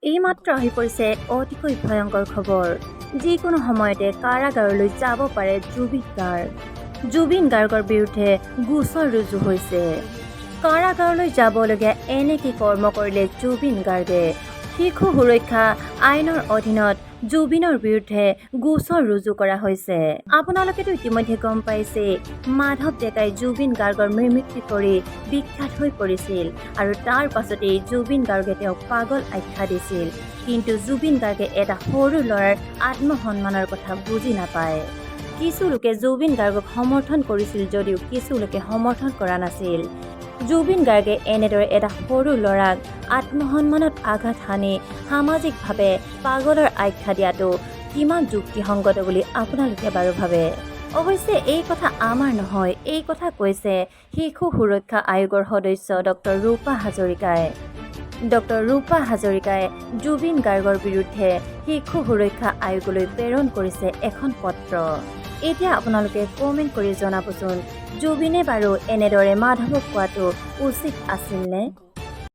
এইমাত্ৰ আহি পৰিছে অতিকৈ ভয়ংকৰ খবৰ। যিকোনো সময়তে কাৰাগাৰলৈ যাব পাৰে জুবিন গাৰ্গ। জুবিন গাৰ্গৰ বিৰুদ্ধে গোচৰ ৰুজু হৈছে। কাৰাগাৰলৈ যাবলগীয়া এনে কি কৰ্ম কৰিলে জুবিন গাৰ্গে? শিশু সুৰক্ষা আইনৰ অধীনত জুবিনৰ বিৰুদ্ধে গোচৰ ৰুজু কৰা হৈছে। আপোনালোকেতো ইতিমধ্যে গম পাইছে, মাধৱ ডেকাই জুবিন গাৰ্গৰ মিমিক্ৰি কৰি বিখ্যাত হৈ পৰিছিল আৰু তাৰ পাছতেই জুবিন গাৰ্গে তেওঁক পাগল আখ্যা দিছিল। কিন্তু জুবিন গাৰ্গে এটা সৰু ল'ৰাৰ আত্মসন্মানৰ কথা বুজি নাপায়। কিছু লোকে জুবিন গাৰ্গক সমৰ্থন কৰিছিল যদিও কিছু লোকে সমৰ্থন কৰা নাছিল। জুবিন গাৰ্গে এনেদৰে এটা সৰু ল'ৰাক আত্মসন্মানত আঘাত সানি সামাজিকভাৱে পাগলৰ আখ্যা দিয়াটো কিমান যুক্তিসংগত বুলি আপোনালোকে বাৰু ভাবে? অৱশ্যে এই কথা আমাৰ নহয়, এই কথা কৈছে শিশু সুৰক্ষা আয়োগৰ সদস্য ডক্টৰ ৰূপা হাজৰিকাই। ডক্টৰ ৰূপা হাজৰিকাই জুবিন গাৰ্গৰ বিৰুদ্ধে শিশু সুৰক্ষা আয়োগলৈ প্ৰেৰণ কৰিছে এখন পত্ৰ। এতিয়া আপোনালোকে কমেণ্ট কৰি জনাবচোন, জুবিনে বাৰু এনেদৰে মাধৱক কোৱাটো উচিত আছিল নে?